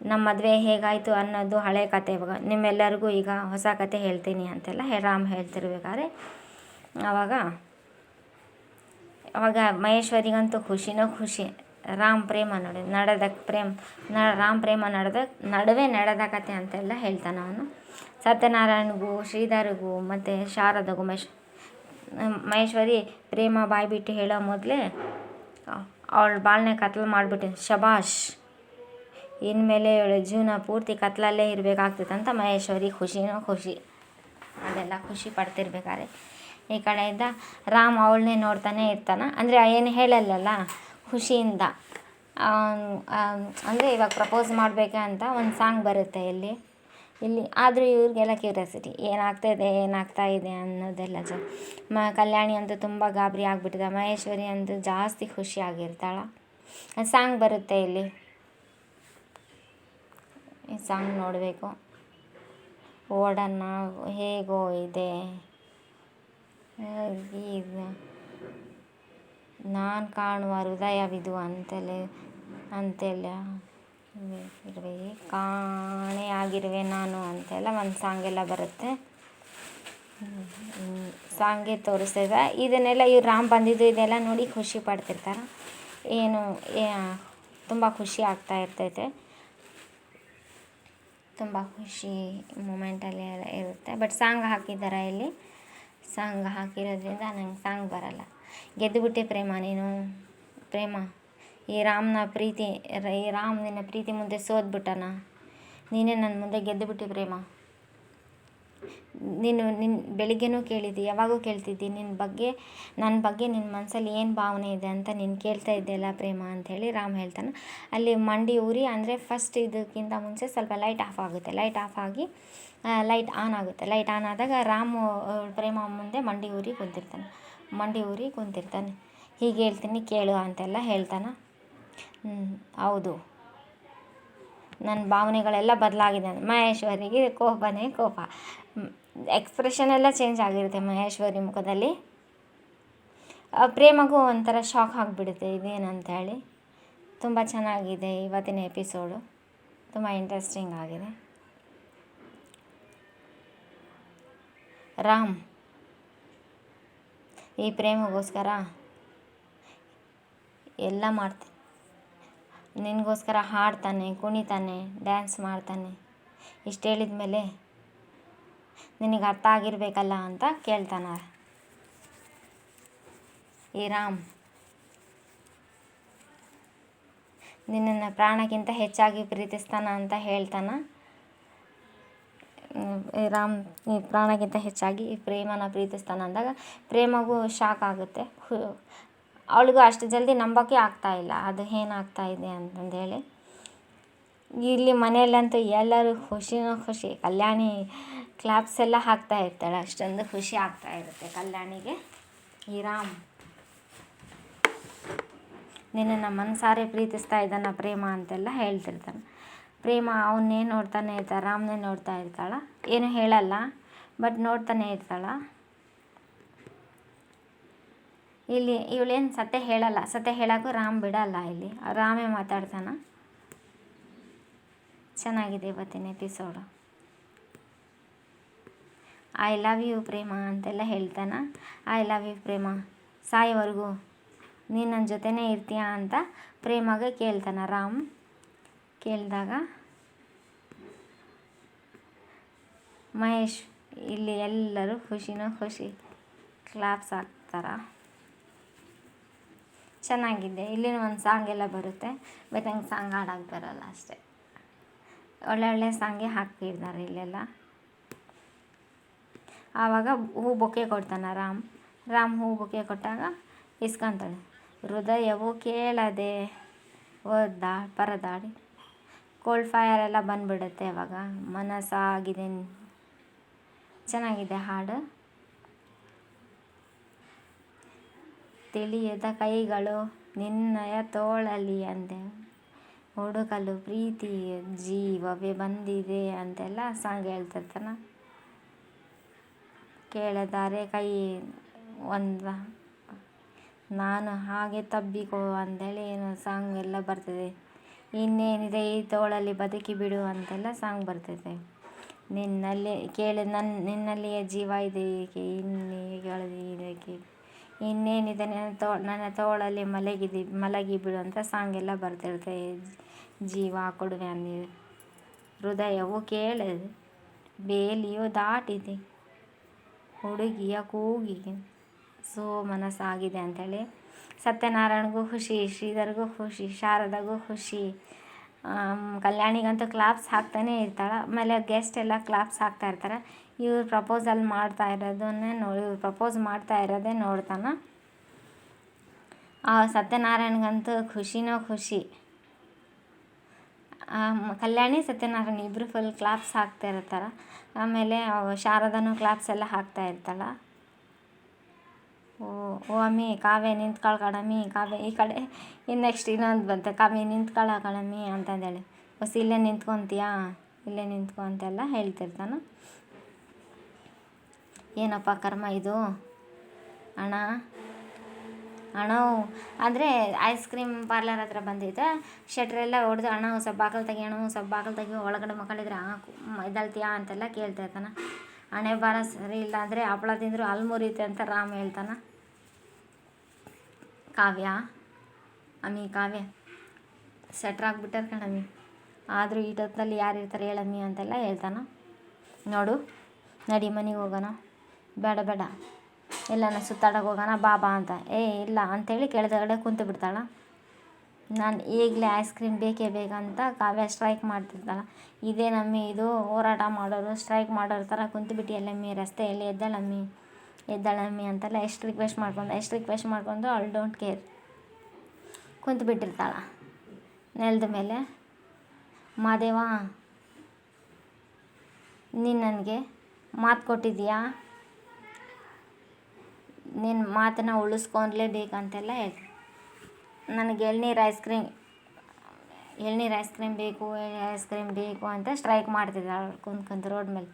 ನಮ್ಮ ಮದುವೆ ಹೇಗಾಯಿತು ಅನ್ನೋದು ಹಳೆ ಕತೆ, ಇವಾಗ ನಿಮ್ಮೆಲ್ಲರಿಗೂ ಈಗ ಹೊಸ ಕತೆ ಹೇಳ್ತೀನಿ ಅಂತೆಲ್ಲ ರಾಮ್ ಹೇಳ್ತಿರ್ಬೇಕಾದ್ರೆ ಅವಾಗ ಮಹೇಶ್ವರಿಗಂತೂ ಖುಷಿ. ರಾಮ್ ಪ್ರೇಮ ನಡುವೆ ನಡೆದ ಕತೆ ಅಂತೆಲ್ಲ ಹೇಳ್ತಾನೆ ಅವನು. ಸತ್ಯನಾರಾಯಣಗೂ ಶ್ರೀಧರ್ಗೂ ಮತ್ತು ಶಾರದಾಗೂ ಮಹೇಶ್ವರಿ ಪ್ರೇಮ ಬಾಯಿ ಬಿಟ್ಟು ಹೇಳೋ ಮೊದಲೇ ಅವಳ ಬಾಳನ್ನೇ ಕತ್ಲು ಮಾಡಿಬಿಟ್ಟು ಶಬಾಷ್, ಇನ್ಮೇಲೆ ಅವಳ ಜೀವನ ಪೂರ್ತಿ ಕತ್ಲಲ್ಲೇ ಇರಬೇಕಾಗ್ತದೆ ಅಂತ ಮಹೇಶ್ವರಿ ಖುಷಿ. ಅದೆಲ್ಲ ಖುಷಿ ಪಡ್ತಿರ್ಬೇಕಾದ್ರೆ ಈ ಕಡೆಯಿಂದ ರಾಮ್ ಅವಳನ್ನೇ ನೋಡ್ತಾನೆ ಇರ್ತಾನೆ. ಅಂದರೆ ಏನು ಹೇಳಲ್ಲಲ್ಲ ಖುಷಿಯಿಂದ. ಅಂದರೆ ಇವಾಗ ಪ್ರಪೋಸ್ ಮಾಡಬೇಕೆ ಅಂತ ಒಂದು ಸಾಂಗ್ ಬರುತ್ತೆ ಇಲ್ಲಿ ಆದರೂ ಇವ್ರಿಗೆಲ್ಲ ಕ್ಯೂರಿಯಾಸಿಟಿ ಏನಾಗ್ತಾ ಇದೆ ಅನ್ನೋದೆಲ್ಲ ಕಲ್ಯಾಣಿ ಅಂತೂ ತುಂಬ ಗಾಬರಿ ಆಗಿಬಿಟ್ಟಿದೆ, ಮಹೇಶ್ವರಿ ಅಂತೂ ಜಾಸ್ತಿ ಖುಷಿಯಾಗಿರ್ತಾಳೆ. ಸಾಂಗ್ ಬರುತ್ತೆ ಇಲ್ಲಿ, ಈ ಸಾಂಗ್ ನೋಡಬೇಕು. ಓಡನ್ನ ಹೇಗೋ ಇದೆ ಇದು ನಾನು ಕಾಣುವ ಹೃದಯವಿದು ಅಂತೆಲ್ಲ ಇರುವೆ ಕಾಣೆಯಾಗಿರುವೆ ನಾನು ಅಂತೆಲ್ಲ ಒಂದು ಸಾಂಗ್ ಎಲ್ಲ ಬರುತ್ತೆ. ಸಾಂಗೇ ತೋರಿಸ್ತಿದೆ. ಇದನ್ನೆಲ್ಲ ಇವ್ರು ರಾಮ್ ಬಂದಿದ್ದು ಇದೆಲ್ಲ ನೋಡಿ ಖುಷಿ ಪಡ್ತಿರ್ತಾರೆ. ಏನು ತುಂಬ ಖುಷಿ ಆಗ್ತಾ ಇರ್ತೈತೆ, ತುಂಬ ಖುಷಿ ಮೂಮೆಂಟಲ್ಲಿ ಇರುತ್ತೆ. ಬಟ್ ಸಾಂಗ್ ಹಾಕಿದ್ದಾರೆ ಇಲ್ಲಿ, ಸಾಂಗ್ ಹಾಕಿರೋದ್ರಿಂದ ನಂಗೆ ಸಾಂಗ್ ಬರಲ್ಲ. ಗೆದ್ದುಬಿಟ್ಟೆ ಪ್ರೇಮ ನೀನು, ಪ್ರೇಮ ಈ ರಾಮ್ ನಿನ್ನ ಪ್ರೀತಿ ಮುಂದೆ ಸೋತ್ಬಿಟ್ಟನ, ನೀನೇ ನನ್ನ ಮುಂದೆ ಗೆದ್ದುಬಿಟ್ಟೆ ಪ್ರೇಮ. ನಿನ್ನ ಬೆಳಿಗ್ಗೆನೂ ಕೇಳಿದ್ದಿ, ಯಾವಾಗೂ ಕೇಳ್ತಿದ್ದಿ ನನ್ನ ಬಗ್ಗೆ ನಿನ್ನ ಮನಸ್ಸಲ್ಲಿ ಏನು ಭಾವನೆ ಇದೆ ಅಂತ ನೀನು ಕೇಳ್ತಾ ಇದ್ದೆಲ್ಲ ಪ್ರೇಮ ಅಂಥೇಳಿ ರಾಮ್ ಹೇಳ್ತಾನೆ. ಅಲ್ಲಿ ಮಂಡಿ ಉರಿ ಅಂದರೆ ಫಸ್ಟ್ ಇದಕ್ಕಿಂತ ಮುಂಚೆ ಸ್ವಲ್ಪ ಲೈಟ್ ಆಫ್ ಆಗುತ್ತೆ, ಲೈಟ್ ಆಫ್ ಆಗಿ ಲೈಟ್ ಆನ್ ಆಗುತ್ತೆ. ಲೈಟ್ ಆನ್ ಆದಾಗ ರಾಮು ಪ್ರೇಮ ಮುಂದೆ ಮಂಡಿ ಊರಿ ಕುಂತಿರ್ತಾನೆ. ಹೀಗೆ ಹೇಳ್ತೀನಿ ಕೇಳು ಅಂತೆಲ್ಲ ಹೇಳ್ತಾನೆ. ಹೌದು, ನನ್ನ ಭಾವನೆಗಳೆಲ್ಲ ಬದಲಾಗಿದೆ. ಮಹೇಶ್ವರಿಗೆ ಕೋಪನೇ ಕೋಪ, ಎಕ್ಸ್ಪ್ರೆಷನ್ ಎಲ್ಲ ಚೇಂಜ್ ಆಗಿರುತ್ತೆ ಮಹೇಶ್ವರಿ ಮುಖದಲ್ಲಿ. ಪ್ರೇಮಗೂ ಒಂಥರ ಶಾಕ್ ಆಗಿಬಿಡುತ್ತೆ ಇದೇನಂತ ಹೇಳಿ. ತುಂಬ ಚೆನ್ನಾಗಿದೆ ಇವತ್ತಿನ ಎಪಿಸೋಡು, ತುಂಬ ಇಂಟ್ರೆಸ್ಟಿಂಗ್ ಆಗಿದೆ. ರಾಮ್ ಈ ಪ್ರೇಮಗೋಸ್ಕರ ಎಲ್ಲ ಮಾಡ್ತಾನೆ, ನಿನಗೋಸ್ಕರ ಹಾಡ್ತಾನೆ, ಕುಣಿತಾನೆ, ಡ್ಯಾನ್ಸ್ ಮಾಡ್ತಾನೆ. ಇಷ್ಟು ಹೇಳಿದ ಮೇಲೆ ನಿನಗೆ ಅರ್ಥ ಆಗಿರಬೇಕಲ್ಲ ಅಂತ ಕೇಳ್ತಾನೆ ಈ ರಾಮ್. ನಿನ್ನನ್ನು ಪ್ರಾಣಕ್ಕಿಂತ ಹೆಚ್ಚಾಗಿ ಪ್ರೀತಿಸ್ತಾನ ಅಂತ ಹೇಳ್ತಾನೆ ರಾಮ್. ಈ ಪ್ರಾಣಕ್ಕಿಂತ ಹೆಚ್ಚಾಗಿ ಈ ಪ್ರೇಮನ ಪ್ರೀತಿಸ್ತಾನ ಅಂದಾಗ ಪ್ರೇಮಗೂ ಶಾಕ್ ಆಗುತ್ತೆ. ಅವಳಿಗೂ ಅಷ್ಟು ಜಲ್ದಿ ನಂಬೋಕ್ಕೆ ಆಗ್ತಾಯಿಲ್ಲ ಅದು ಏನಾಗ್ತಾ ಇದೆ ಅಂತಂದೇಳಿ. ಇಲ್ಲಿ ಮನೆಯಲ್ಲಂತೂ ಎಲ್ಲರೂ ಖುಷಿ. ಕಲ್ಯಾಣಿ ಕ್ಲಾಪ್ಸ್ ಎಲ್ಲ ಹಾಕ್ತಾ ಇರ್ತಾಳೆ, ಅಷ್ಟೊಂದು ಖುಷಿ ಆಗ್ತಾ ಇರುತ್ತೆ ಕಲ್ಯಾಣಿಗೆ. ಈ ರಾಮ್ ನಿನ್ನನ್ನು ಮನಸಾರೆ ಪ್ರೀತಿಸ್ತಾ ಇದ್ದಾನ ಪ್ರೇಮ ಅಂತೆಲ್ಲ ಹೇಳ್ತಿರ್ತಾನೆ. ಪ್ರೇಮ ಅವನ್ನೇ ನೋಡ್ತಾನೆ ಇರ್ತಾಳೆ, ರಾಮ್ನೇ ನೋಡ್ತಾ ಇರ್ತಾಳೆ. ಏನು ಹೇಳಲ್ಲ, ಬಟ್ ನೋಡ್ತಾನೆ ಇರ್ತಾಳೆ. ಇಲ್ಲಿ ಇವಳೇನು ಸತ್ಯ ಹೇಳಲ್ಲ, ಸತ್ಯ ಹೇಳೋಕ್ಕೂ ರಾಮ್ ಬಿಡಲ್ಲ. ಇಲ್ಲಿ ರಾಮೇ ಮಾತಾಡ್ತಾನೆ. ಚೆನ್ನಾಗಿದೆ ಇವತ್ತಿನ ಎಪಿಸೋಡು. ಐ ಲವ್ ಯು ಪ್ರೇಮ ಅಂತೆಲ್ಲ ಹೇಳ್ತಾನೆ. ಐ ಲವ್ ಯು ಪ್ರೇಮ, ಸಾಯೋವರೆಗೂ ನೀನು ನನ್ನ ಜೊತೆನೇ ಇರ್ತೀಯಾ ಅಂತ ಪ್ರೇಮಗೆ ಕೇಳ್ತಾನೆ ರಾಮ್. ಕೇಳಿದಾಗ ಮಹೇಶ್ ಇಲ್ಲಿ ಎಲ್ಲರೂ ಖುಷಿ ಕ್ಲಾಪ್ಸ್ ಹಾಕ್ತಾರೆ. ಚೆನ್ನಾಗಿದೆ. ಇಲ್ಲಿನ ಒಂದು ಸಾಂಗ್ ಎಲ್ಲ ಬರುತ್ತೆ, ಬಟ್ ನಂಗೆ ಸಾಂಗ್ ಹಾಡೋಕ್ಕೆ ಬರೋಲ್ಲ ಅಷ್ಟೇ. ಒಳ್ಳೆ ಸಾಂಗೇ ಹಾಕಿದ್ದಾರೆ ಇಲ್ಲೆಲ್ಲ. ಆವಾಗ ಹೂ ಬೊಕ್ಕೆ ಕೊಡ್ತಾನೆ ರಾಮ್ ಹೂ ಬೊಕ್ಕೆ ಕೊಟ್ಟಾಗ ಇಸ್ಕೊಂತಾಳೆ. ಹೃದಯವು ಕೇಳದೆ ಪರದಾಡಿ ಕೋಲ್ಡ್ ಫೈರ್ ಎಲ್ಲ ಬಂದುಬಿಡುತ್ತೆ ಅವಾಗ. ಮನಸ್ಸಾಗಿದೆ. ಚೆನ್ನಾಗಿದೆ ಹಾಡು. ತಿಳಿಯದ ಕೈಗಳು ನಿನ್ನಯ ತೋಳಲಿ ಅಂದೆ ಹುಡುಕಲು ಪ್ರೀತಿ ಜೀವವೇ ಬಂದಿದೆ ಅಂತೆಲ್ಲ ಸಾಂಗ್ ಹೇಳ್ತಿರ್ತಾನೆ. ಕೇಳದಾರೆ ಕೈ ನಾನು ಹಾಗೆ ತಬ್ಬಿಕೋ ಅಂತೇಳಿ ಏನೋ ಸಾಂಗ್ ಎಲ್ಲ ಬರ್ತದೆ. ಇನ್ನೇನಿದೆ ಈ ತೋಳಲ್ಲಿ ಬದುಕಿ ಬಿಡು ಅಂತೆಲ್ಲ ಸಾಂಗ್ ಬರ್ತೈತೆ. ನಿನ್ನಲ್ಲಿಯೇ ಜೀವ ಇದೆ ಏಕೆ, ಇದಕ್ಕೆ ಇನ್ನೇನಿದೆ ನನ್ನ ತೋಳಲ್ಲಿ ಮಲಗಿ ಬಿಡು ಅಂತ ಸಾಂಗ್ ಎಲ್ಲ ಬರ್ತಿರುತ್ತೆ. ಜೀವ ಕೊಡುವೆ ಅಂದಿ. ಹೃದಯವು ಕೇಳದೆ ಬೇಲಿಯು ದಾಟಿದೆ ಹುಡುಗಿಯ ಕೂಗಿಗೆ ಮನಸ್ಸಾಗಿದೆ ಅಂಥೇಳಿ. ಸತ್ಯನಾರಾಯಣಗೂ ಖುಷಿ, ಶ್ರೀಧರ್ಗೂ ಖುಷಿ, ಶಾರದಾಗೂ ಖುಷಿ, ಕಲ್ಯಾಣಿಗಂತೂ ಕ್ಲಾಪ್ಸ್ ಹಾಕ್ತಾನೆ ಇರ್ತಾಳೆ. ಆಮೇಲೆ ಗೆಸ್ಟ್ ಎಲ್ಲ ಕ್ಲಾಪ್ಸ್ ಹಾಕ್ತಾ ಇರ್ತಾರೆ. ಇವ್ರು ಪ್ರಪೋಸ್ ಮಾಡ್ತಾ ಇರೋದೇ ನೋಡ್ತಾನೆ. ಸತ್ಯನಾರಾಯಣಗಂತೂ ಖುಷಿ. ಕಲ್ಯಾಣಿ ಸತ್ಯನಾರಾಯಣ ಇಬ್ಬರು ಫುಲ್ ಕ್ಲಾಪ್ಸ್ ಹಾಕ್ತಾ ಇರ್ತಾರೆ. ಆಮೇಲೆ ಶಾರದಾನು ಕ್ಲಾಪ್ಸ್ ಎಲ್ಲ ಹಾಕ್ತಾ ಇರ್ತಾಳೆ. ಓ ಅಮ್ಮಿ ಕಾವ್ಯ ನಿಂತ್ಕೊಳ್ಳ ಕಣಮ್ಮಿ, ಕಾವ್ಯ ಈ ಕಡೆ. ನೆಕ್ಸ್ಟ್ ಇನ್ನೊಂದು ಬಂತು, ಕಾವ್ಯ ನಿಂತ್ಕೊಳ್ಳ ಕಣಮ್ಮಿ ಅಂತಂದೇಳಿ. ಇಲ್ಲೇ ನಿಂತ್ಕೊತೀಯಾ, ಇಲ್ಲೇ ನಿಂತ್ಕೊ ಅಂತೆಲ್ಲ ಹೇಳ್ತಿರ್ತಾನೆ. ಏನಪ್ಪ ಕರ್ಮ ಇದು, ಅಣ್ಣ ಅಣ್ಣ ಅಂದರೆ ಐಸ್ ಕ್ರೀಮ್ ಪಾರ್ಲರ್ ಹತ್ರ ಬಂದಿದ್ದೆ. ಶಟ್ರೆಲ್ಲ ಹೊಡೆದು ಅಣ್ಣ ಸ್ವಲ್ಪ ಬಾಕಲು ತೆಗಿ, ಅಣ್ಣ ಸ್ವಲ್ಪ ಬಾಕಲು ತೆಗಿ, ಒಳಗಡೆ ಮಕ್ಕಳಿದ್ರೆ ಎದ್ದಳ್ತೀಯಾ ಅಂತೆಲ್ಲ ಕೇಳ್ತಾ ಇರ್ತಾನೆ. ಹಣೆ ಬಾರ ಸರಿ ಇಲ್ಲ ಅಂದರೆ ಹಪ್ಪಳ ತಿಂದರು ಅಲ್ಲಿ ಮುರಿಯುತ್ತೆ ಅಂತ ರಾಮ್ ಹೇಳ್ತಾನೆ. ಕಾವ್ಯ ಕಾವ್ಯ ಸೆಟ್ರಾಗ್ಬಿಟ್ಟಾರ ಕಣಮ್ಮಿ, ಆದರೂ ಈ ಹೊತ್ತಿನಲ್ಲಿ ಯಾರು ಇರ್ತಾರೆ ಹೇಳಮ್ಮಿ ಅಂತೆಲ್ಲ ಹೇಳ್ತಾನೆ. ನೋಡು ನಡಿ ಮನೆಗೆ ಹೋಗೋಣ, ಬೇಡ ಬೇಡ ಎಲ್ಲನ ಸುತ್ತಾಡೋಕೆ ಹೋಗೋಣ ಬಾಬಾ ಅಂತ. ಇಲ್ಲ ಅಂಥೇಳಿ ಕೆಳಗಡೆ ಕುಂತು ಬಿಡ್ತಾಳೆ. ನಾನು ಈಗಲೇ ಐಸ್ ಕ್ರೀಮ್ ಬೇಕೇ ಬೇಕಂತ ಕಾವ್ಯ ಸ್ಟ್ರೈಕ್ ಮಾಡ್ತಿರ್ತಾಳೆ. ಇದೇ ನಮ್ಮಿ ಇದು ಹೋರಾಟ ಮಾಡೋರು, ಸ್ಟ್ರೈಕ್ ಮಾಡೋರ ಥರ ಕುಂತು ಬಿಟ್ಟಿಯಲ್ಲಮ್ಮಿ ರಸ್ತೆಯಲ್ಲಿ, ಎದ್ದಾಳಮ್ಮಿ ಅಂತೆಲ್ಲ ಎಷ್ಟು ರಿಕ್ವೆಸ್ಟ್ ಮಾಡ್ಕೊಂಡು ಅವಳು ಡೋಂಟ್ ಕೇರ್ ಕುಂತು ಬಿಟ್ಟಿರ್ತಾಳೆ ನೆಲದ ಮೇಲೆ. ಮಾದೇವ, ನೀನು ನನಗೆ ಮಾತು ಕೊಟ್ಟಿದ್ದೀಯಾ, ನಿನ್ನ ಮಾತನ್ನು ಉಳಿಸ್ಕೊಳ್ಲೇಬೇಕಂತೆಲ್ಲ ಹೇಳ್ತೀನಿ. ನನಗೆ ಎಳ್ನೀರು ಐಸ್ ಕ್ರೀಮ್ ಬೇಕು ಅಂತ ಸ್ಟ್ರೈಕ್ ಮಾಡ್ತಿದ್ದಾಳೆ ಕುಂತ್ಕೊಂತ ರೋಡ್ ಮೇಲೆ.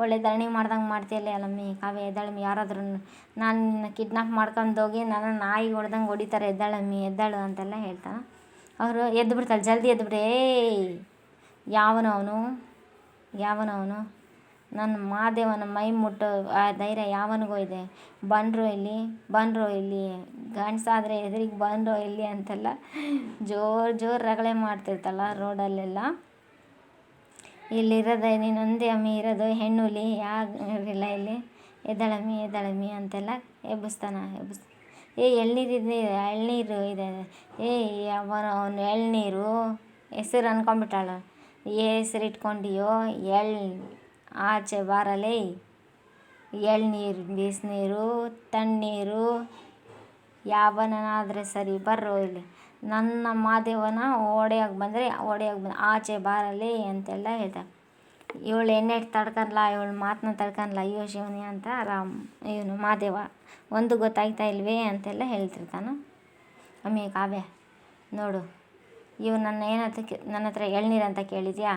ಒಳ್ಳೆ ಧರಣಿ ಮಾಡ್ದಂಗೆ ಮಾಡ್ತೀಯಲ್ಲ ಅಲ್ಲಮ್ಮಿ ಕಾವ್ಯ, ಎದ್ದಾಳಮ್ಮಿ, ಯಾರಾದ್ರೂ ನಾನು ನಿನ್ನ ಕಿಡ್ನಾಪ್ ಮಾಡ್ಕೊಂಡೋಗಿ ನನ್ನ ನಾಯಿ ಹೊಡ್ದಂಗೆ ಹೊಡಿತಾರೆ, ಎದ್ದಾಳು ಅಂತೆಲ್ಲ ಹೇಳ್ತಾನೆ. ಅವರು ಎದ್ದು ಬಿಡ್ತಾಳೆ, ಜಲ್ದಿ ಎದ್ದುಬಿಟ್ಟೆ. ಯಾವನವನು ನನ್ನ ಮಾದೇವನ ಮೈ ಮುಟ್ಟೋ ಆ ಧೈರ್ಯ ಯಾವನಿಗೋ ಇದೆ, ಬಂದರು ಇಲ್ಲಿ ಗಂಡಸಾದರೆ ಎದುರಿಗೆ ಬಂದರು ಇಲ್ಲಿ ಅಂತೆಲ್ಲ ಜೋರು ರಗಳೆ ಮಾಡ್ತಿರ್ತಾಳೆ ರೋಡಲ್ಲೆಲ್ಲ. ಇಲ್ಲಿರೋದು ನೀನೊಂದೇ ಅಮ್ಮಿ ಇರೋದು, ಹೆಣ್ಣುಲಿ ಯಾರಿಲ್ಲ ಇಲ್ಲಿ, ಎದ್ದಾಳಮ್ಮಿ ಅಂತೆಲ್ಲ ಎಬ್ಬಿಸ್ತಾನೆ. ಎಳ್ನೀರು ಇದೆ, ಅವನು ಎಳ್ನೀರು ಹೆಸರು ಅನ್ಕೊಂಬಿಟ್ಟಾಳು. ಹೆಸರು ಇಟ್ಕೊಂಡಿಯೋ, ಆಚೆ ಬಾರಲೇ, ಎಳ್ನೀರು ಬಿಸಿನೀರು ತಣ್ಣೀರು ಯಾವನಾದರೆ ಸರಿ ಬರ್ರೋ ಇಲ್ಲಿ, ನನ್ನ ಮಾದೇವನ ಒಡೆಯಾಗಿ ಆಚೆ ಬಾರಲೇ ಅಂತೆಲ್ಲ ಹೇಳ್ತಾರೆ. ಇವಳು ಎಣ್ಣೆಟ್ಟು ತಡ್ಕಲ್ಲ, ಇವಳು ಮಾತನ್ನ ತಡ್ಕಲ್ಲ, ಅಯ್ಯೋ ಶಿವನಿ ಅಂತ ಇವನು ಮಾದೇವ ಒಂದು ಗೊತ್ತಾಗ್ತಾ ಇಲ್ವೇ ಅಂತೆಲ್ಲ ಹೇಳ್ತಿರ್ತಾನೆ. ಅಮ್ಮಿ ಕಾವ್ಯ ನೋಡು, ಇವು ನನ್ನ ಹತ್ರ ಎಳ್ನೀರು ಅಂತ ಕೇಳಿದ್ಯಾ,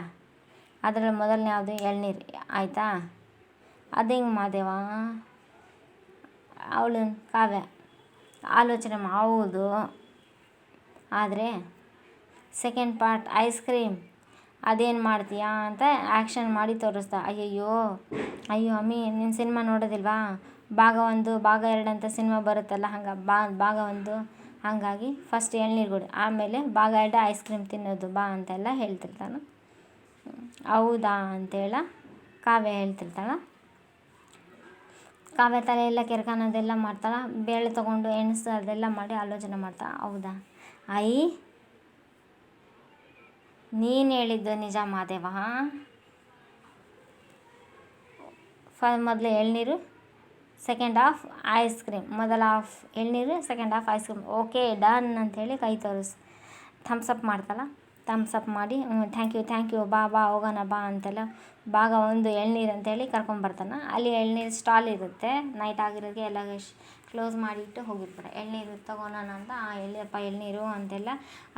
ಅದರಲ್ಲಿ ಮೊದಲನೇ ಯಾವುದು ಎಳ್ನೀರು ಆಯಿತಾ, ಅದು ಹೆಂಗೆ ಮಾದೇವ? ಅವಳು ಕಾವ್ಯ ಆಲೋಚನೆ ಹೌದು, ಆದರೆ ಸೆಕೆಂಡ್ ಪಾರ್ಟ್ ಐಸ್ ಕ್ರೀಮ್ ಅದೇನು ಮಾಡ್ತೀಯಾ ಅಂತ ಆ್ಯಕ್ಷನ್ ಮಾಡಿ ತೋರಿಸ್ತಾ. ಅಯ್ಯೋ ಅಮ್ಮಿ, ನಿನ್ನ ಸಿನಿಮಾ ನೋಡೋದಿಲ್ವಾ? ಭಾಗ 1 ಭಾಗ 2 ಅಂತ ಸಿನಿಮಾ ಬರುತ್ತಲ್ಲ, ಭಾಗ 1 ಹಾಗಾಗಿ ಫಸ್ಟ್ ಎಳ್ನೀರು ಕೊಡಿ, ಆಮೇಲೆ ಭಾಗ 2 ಐಸ್ ಕ್ರೀಮ್ ತಿನ್ನೋದು ಬಾ ಅಂತೆಲ್ಲ ಹೇಳ್ತಿರ್ತಾನೆ. ಹೌದಾ ಅಂತೇಳ ಕಾವ್ಯ ಹೇಳ್ತಿರ್ತಾಳೆ. ಕಾವ್ಯ ತಲೆ ಎಲ್ಲ ಕೆರ್ಕನೋದೆಲ್ಲ ಮಾಡ್ತಾಳೆ, ಬೇಳೆ ತೊಗೊಂಡು ಎಣಸು ಅದೆಲ್ಲ ಮಾಡಿ ಆಲೋಚನೆ ಮಾಡ್ತಾಳೆ. ಹೌದಾ ನೀನು ಹೇಳಿದ್ದು ನಿಜ ಮಾದೇವ, ಮೊದಲು ಎಳ್ನೀರು ಸೆಕೆಂಡ್ ಹಾಫ್ ಐಸ್ ಕ್ರೀಮ್, ಮೊದಲ ಹಾಫ್ ಎಳ್ನೀರು second half ice cream, okay done ಅಂಥೇಳಿ ಕೈ ತೋರಿಸಿ ಥಮ್ಸಪ್ ಮಾಡ್ತಾಳೆ. ಥಮ್ಸಪ್ ಮಾಡಿ ಥ್ಯಾಂಕ್ ಯು ಬಾ ಹೋಗೋಣ ಬಾ ಅಂತೆಲ್ಲ ಭಾಗ 1 ಎಳ್ನೀರು ಅಂತೇಳಿ ಕರ್ಕೊಂಬರ್ತಾನೆ. ಅಲ್ಲಿ ಎಳ್ನೀರು ಸ್ಟಾಲ್ ಇರುತ್ತೆ, ನೈಟ್ ಆಗಿರೋದಕ್ಕೆ ಎಲ್ಲ ಕ್ಲೋಸ್ ಮಾಡಿಟ್ಟು ಹೋಗಿರ್ತಾರೆ. ಎಳ್ನೀರು ತೊಗೊಳೋಣ ಅಂತ, ಎಳ್ನೀರು ಅಂತೆಲ್ಲ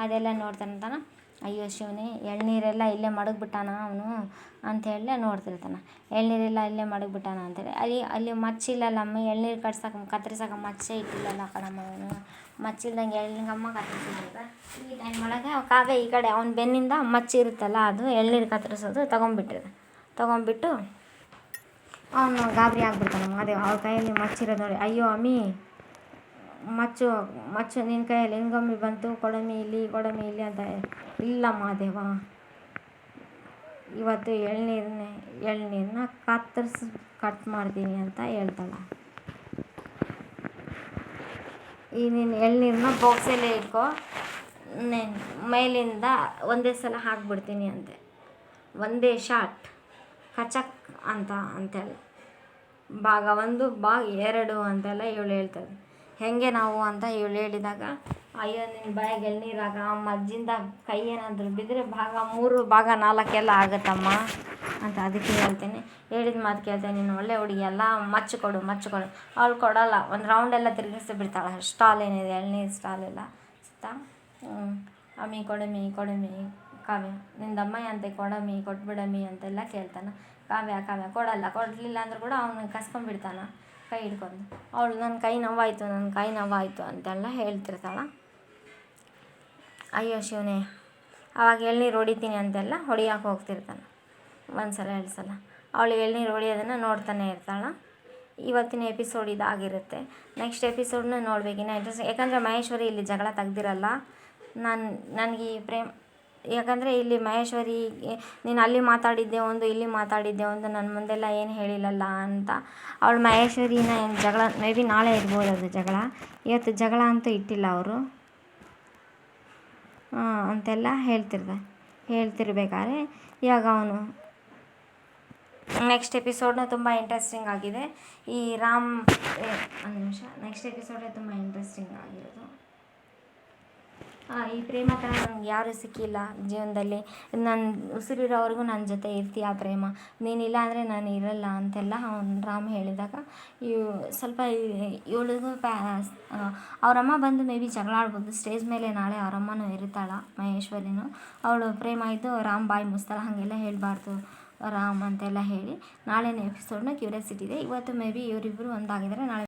ಅದೆಲ್ಲ ನೋಡ್ತಾನೆ. ಅಯ್ಯೋ ಶಿವನೇ, ಎಳ್ನೀರೆಲ್ಲ ಇಲ್ಲೇ ಮಡಗ್ಬಿಟ್ಟಾನ ಅವನು ಅಂಥೇಳಿ ನೋಡ್ತಿರ್ತಾನೆ. ಎಳ್ನೀರೆಲ್ಲ ಇಲ್ಲೇ ಮಡಗ್ಬಿಟ್ಟಾನ ಅಂತೇಳಿ ಅಲ್ಲಿ ಮಚ್ಚಿಲ್ಲಲ್ಲ ಅಮ್ಮ, ಎಳ್ನೀರು ಕತ್ತರಿಸೋಕೆ ಮಚ್ಚೆ ಇಟ್ಟಿಲ್ಲಲ್ಲ ಕಣಮ್ಮ, ಅವನು ಮಚ್ಚಿಲ್ದಂಗೆ ಎಳ್ನೀರಮ್ಮ ಕತ್ತರಿಸಿದ್ರೆ. ಈ ಟೈಮ್ ಒಳಗೆ ಕಾವ್ಯ ಈ ಕಡೆ ಅವ್ನ ಬೆನ್ನಿಂದ ಮಚ್ಚಿರುತ್ತಲ್ಲ, ಅದು ಎಳ್ನೀರು ಕತ್ತರಿಸೋದು ತೊಗೊಂಬಿಟ್ಟು ಅವನು ಗಾಬರಿ ಆಗ್ಬಿಡ್ತಾನೆ ಮಾದೇವ. ಅವ್ರ ಕೈಯಲ್ಲಿ ಮಚ್ಚಿರೋದು ನೋಡಿ, ಅಯ್ಯೋ ಅಮ್ಮಿ, ಮಚ್ಚು ನಿನ್ನ ಕೈಯಲ್ಲಿ ಹೆಂಗಮ್ಮಿ ಬಂತು, ಕೊಡಮಿ ಇಲ್ಲಿ ಅಂತ. ಇಲ್ಲ ಮಾದೇವ, ಇವತ್ತು ಎಳ್ನೀರನ್ನ ಕಟ್ ಮಾಡ್ತೀನಿ ಅಂತ ಹೇಳ್ತಾಳೆ. ಈ ನೀನು ಎಳ್ನೀರನ್ನ ಬಾಕ್ಸಲ್ಲೇ ಇಟ್ಕೋ, ಮೇಲಿಂದ ಒಂದೇ ಸಲ ಹಾಕ್ಬಿಡ್ತೀನಿ ಅಂತೆ, ಒಂದೇ ಶಾಟ್ ಕಚಕ್ ಅಂತೇಳಿ ಭಾಗ 1 ಭಾಗ 2 ಅಂತೆಲ್ಲ ಇವಳು ಹೇಳ್ತಾರೆ. ಹೇಗೆ ನಾವು ಅಂತ ಇವಳು ಹೇಳಿದಾಗ, ಅಯ್ಯೋ ನಿನ್ನ ಬಾಯಿಗೆ ಎಳ್ನೀರಾಗ ಮಜ್ಜಿಂದ ಕೈ ಏನಾದರೂ ಬಿದ್ದರೆ ಭಾಗ 3 ಭಾಗ 4 ಎಲ್ಲ ಆಗುತ್ತಮ್ಮ ಅಂತ ಅದಕ್ಕೆ ಹೇಳ್ತೀನಿ. ಹೇಳಿದ ಮಾತು ಕೇಳ್ತೇನೆ, ನೀನು ಒಳ್ಳೆ ಹುಡುಗಿ ಅಲ್ಲ, ಮಚ್ಚು ಕೊಡು. ಅವಳು ಕೊಡೋಲ್ಲ, ಒಂದು ರೌಂಡೆಲ್ಲ ತಿರುಗಿಸಿ ಬಿಡ್ತಾಳೆ. ಸ್ಟಾಲ್ ಏನಿದೆ ಎಳ್ನೀರು ಸ್ಟಾಲ್ ಎಲ್ಲ ಸುತ್ತ. ಅಮ್ಮಿ ಕೊಡಮಿ ಕಾವ್ಯ, ನಿಂದಮ್ಮ ಅಂತೆ ಕೊಟ್ಬಿಡಮ್ಮಿ ಅಂತೆಲ್ಲ ಕೇಳ್ತಾನೆ. ಕಾವ್ಯ ಕೊಡಲಿಲ್ಲ ಅಂದರೂ ಕೂಡ ಅವನು ಕಸ್ಕೊಂಡ್ಬಿಡ್ತಾನೆ. ಕೈ ಹಿಡ್ಕೊಂಡು ಅವಳು ನನ್ನ ಕೈ ನೋವಾಯಿತು ಅಂತೆಲ್ಲ ಹೇಳ್ತಿರ್ತಾಳೆ. ಅಯ್ಯೋ ಶಿವನೇ, ಆವಾಗ ಎಳ್ನೀರು ಹೊಡಿತೀನಿ ಅಂತೆಲ್ಲ ಹೊಡಿಯೋಕೆ ಹೋಗ್ತಿರ್ತಾನೆ. ಒಂದು ಸಲ 2 ಸಲ ಅವಳು ಎಳ್ನೀರು ಹೊಡಿಯೋದನ್ನು ನೋಡ್ತಾನೆ ಇರ್ತಾಳೆ. ಇವತ್ತಿನ ಎಪಿಸೋಡ್ ಇದಾಗಿರುತ್ತೆ. ನೆಕ್ಸ್ಟ್ ಎಪಿಸೋಡ್ನ ನೋಡ್ಬೇಕು. ಇನ್ನು ಇಂಟ್ರೆಸ್ಟ್, ಯಾಕಂದರೆ ಮಹೇಶ್ವರಿ ಇಲ್ಲಿ ಜಗಳ ತೆಗ್ದಿರಲ್ಲ. ನನಗೆ ಈ ಯಾಕಂದರೆ ಇಲ್ಲಿ ಮಹೇಶ್ವರಿ ನೀನು ಅಲ್ಲಿ ಮಾತಾಡಿದ್ದೆ ಒಂದು, ಇಲ್ಲಿ ಮಾತಾಡಿದ್ದೆ ಒಂದು, ನನ್ನ ಮುಂದೆಲ್ಲ ಏನು ಹೇಳಿಲ್ಲಲ್ಲ ಅಂತ ಅವಳು ಮಹೇಶ್ವರಿನ ಜಗಳ ಮೇ ಬಿ ನಾಳೆ ಇರ್ಬೋದು ಅದು ಜಗಳ. ಇವತ್ತು ಜಗಳ ಅಂತೂ ಇಟ್ಟಿಲ್ಲ ಅವರು ಅಂತೆಲ್ಲ ಹೇಳ್ತಿರ್ಬೇಕಾದ್ರೆ ಇವಾಗ ಅವನು ನೆಕ್ಸ್ಟ್ ಎಪಿಸೋಡ್ನ ತುಂಬ ಇಂಟ್ರೆಸ್ಟಿಂಗ್ ಆಗಿದೆ. ಈ ಒಂದು ನಿಮಿಷ, ನೆಕ್ಸ್ಟ್ ಎಪಿಸೋಡೇ ತುಂಬ ಇಂಟ್ರೆಸ್ಟಿಂಗ್ ಆಗಿರೋದು. ಈ ಪ್ರೇಮ ಥರ ನನಗೆ ಯಾರೂ ಸಿಕ್ಕಿಲ್ಲ ಜೀವನದಲ್ಲಿ, ನನ್ನ ಉಸಿರಿರೋವರೆಗೂ ನನ್ನ ಜೊತೆ ಇರ್ತೀಯ ಪ್ರೇಮ, ನೀನಿಲ್ಲ ಅಂದರೆ ನಾನು ಇರಲ್ಲ ಅಂತೆಲ್ಲ ರಾಮ್ ಹೇಳಿದಾಗ ಸ್ವಲ್ಪ ಇವಳಿಗೂ ಅವರಮ್ಮ ಬಂದು ಮೇ ಬಿ ಜಗಳ ಆಡ್ಬೋದು ಸ್ಟೇಜ್ ಮೇಲೆ. ನಾಳೆ ಅವರಮ್ಮನೂ ಇರ್ತಾಳೆ ಮಹೇಶ್ವರಿನೂ. ಅವಳು ಪ್ರೇಮ ಇದ್ದು ರಾಮ್ ಬಾಯಿ ಮುಸ್ತಾಳೆ, ಹಾಗೆಲ್ಲ ಹೇಳಬಾರ್ದು ರಾಮ್ ಅಂತೆಲ್ಲ ಹೇಳಿ ನಾಳೆನೇ ಎಪಿಸೋಡ್ನ ಕ್ಯೂರಿಯಾಸಿಟಿ ಇದೆ. ಇವತ್ತು ಮೇ ಬಿ ಇವರಿಬ್ಬರು ಒಂದಾಗಿದ್ದಾರೆ, ನಾಳೆ